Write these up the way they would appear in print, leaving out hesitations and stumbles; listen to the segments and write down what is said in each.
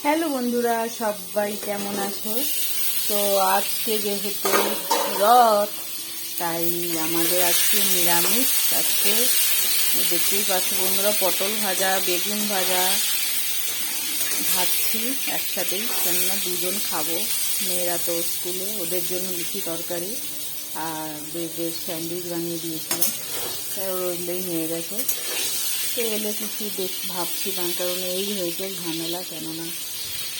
Hello বন্ধুরা, সবাই কেমন আছো? তো আজকে যেহেতু রথ, তাই আমাদের আজকে নিরামিষ। আজকে দেখতেই পাচ্ছ বন্ধুরা, পটল ভাজা, বেগুন ভাজা ভাজছি একসাথেই, কেননা দুজন খাবো। মেয়েরা তো স্কুলে, ওদের জন্য লুচি তরকারি আর ব্রেডের স্যান্ডউইচ বানিয়ে দিয়েছিলাম, তাই ওগুলোই নিয়ে গেছে। তো এলে কিছু ভাবছিলাম, কারণ এই হয়েছে ঝামেলা, কেননা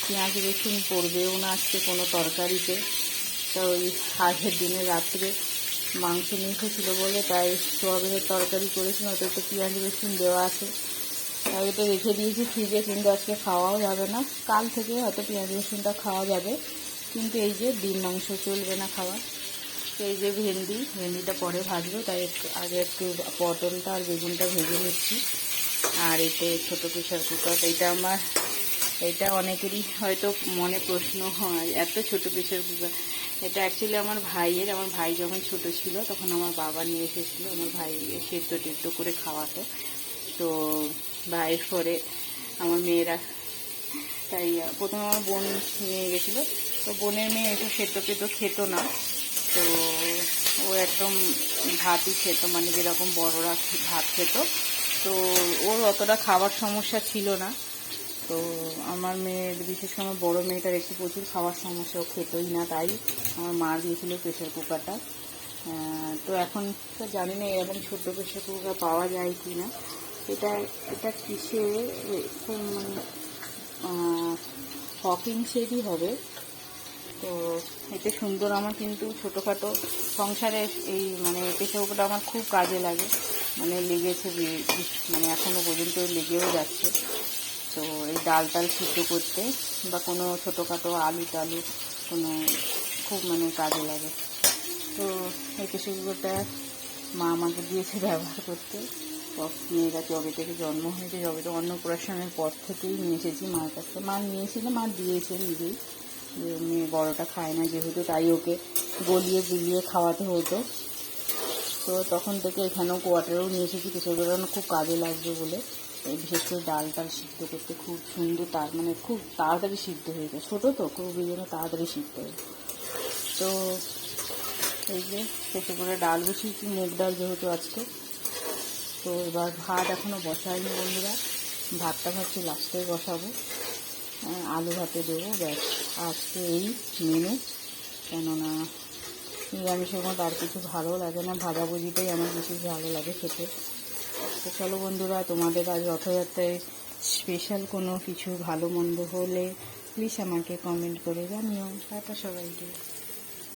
পেঁয়াজ রসুন পড়বেও না আজকে কোনো তরকারিতে। তো ওই আগের দিনে রাত্রে মাংস মেখে ছিল বলে তাই সোয়াবিনের তরকারি করেছিলাম, ওতে তো পেঁয়াজ রসুন দেওয়া আছে, তাই ওটা রেখে দিয়েছি ফ্রিজে। কিন্তু আজকে খাওয়াও যাবে না, কাল থেকে হয়তো পেঁয়াজ রসুনটা খাওয়া যাবে, কিন্তু এই যে ডিম মাংস চলবে না খাওয়া। তো এই যে ভেন্ডিটা পরে ভাজবো, তাই আগে একটু পটলটা আর বেগুনটা ভেজে নিচ্ছি। আর এতে ছোটো প্রেশার কুকার, এটা অনেকেরই হয়তো মনে প্রশ্ন হয়, এত ছোটো প্রেশার কুকার। এটা অ্যাকচুয়ালি আমার ভাই যখন ছোট ছিল তখন আমার বাবা নিয়ে এসেছিলো। আমার ভাই সেদ্ধ টেদ্ধ করে খাওয়াতো, তো ভাইয়ের পরে আমার মেয়েরা, তাই প্রথমে আমার বোন নিয়ে গেছিলো। তো বোনের মেয়ে একটু সেদ্ধ টেদ্ধ খেত না, তো ও একদম ভাতই খেত, মানে যেরকম বড়রা ভাত খেত। তো ওর অতটা খাবার সমস্যা ছিল না। তো আমার মেয়ের, বিশেষ করে আমার বড়ো মেয়েটার একটু প্রচুর খাওয়ার সমস্যা, ও খেতই না, তাই আমার মা দিয়েছিল প্রেশার কুকারটা। তো এখন তো জানি না এরকম ছোট্ট প্রেশার কুকার পাওয়া যায় কি না। এটা এটা কিসে, মানে হকিংসেরই হবে। তো এতে সুন্দর, আমার কিন্তু ছোটোখাটো সংসারে এই মানে প্রেশার কুকারটা আমার খুব কাজে লাগে, মানে লেগেছে, মানে এখনও পর্যন্ত লেগেও যাচ্ছে। তো এই ডাল সিদ্ধ করতে বা কোনো ছোটোখাটো আলু টালু কোনো খুব মানে কাজে লাগে। তো এই প্রেশার কুকারটা মা আমাকে দিয়েছে ব্যবহার করতে। মেয়েরা যবে থেকে জন্ম হয়েছে, যবে তো অন্নপ্রাশনের পর থেকেই নিয়ে এসেছি মার কাছে। মা নিয়েছিল, মা দিয়েছে নিজেই, যে মেয়ে বড়োটা খায় না যেহেতু, তাই ওকে গলিয়ে গুলিয়ে খাওয়াতে হতো। তো তখন থেকে এখানেও কোয়ার্টারেও নিয়ে এসেছি প্রেশার কুকার, খুব কাজে লাগবে বলে। বিশেষ করে ডাল সিদ্ধ করতে খুব সুন্দর, মানে খুব তাড়াতাড়ি সিদ্ধ হয়ে যায়, ছোটো তো খুব, এই জন্য তাড়াতাড়ি সিদ্ধ হয়। তো এই যে প্রেশার কুকারে ডাল বসিয়েছি, মুগ ডাল যেহেতু আজকে। তো এবার ভাত এখনও বসাইনি বন্ধুরা, ভাতটা ভাবছি লাস্টে বসাবো, আলু ভাতে দেবো, ব্যাস। আজকে এই মেনু, কেননা নিরামিষের মধ্যে আর কিছু ভালো লাগে না, ভাজাভুজিটাই আমার বেশি ভালো লাগে খেতে। তো চলো বন্ধুরা, তোমাদের আজ রথযাত্রায় স্পেশাল কোনো কিছু ভালো মন্দ হলে প্লিজ আমাকে কমেন্ট করে জানিও। টাটা সবাইকে।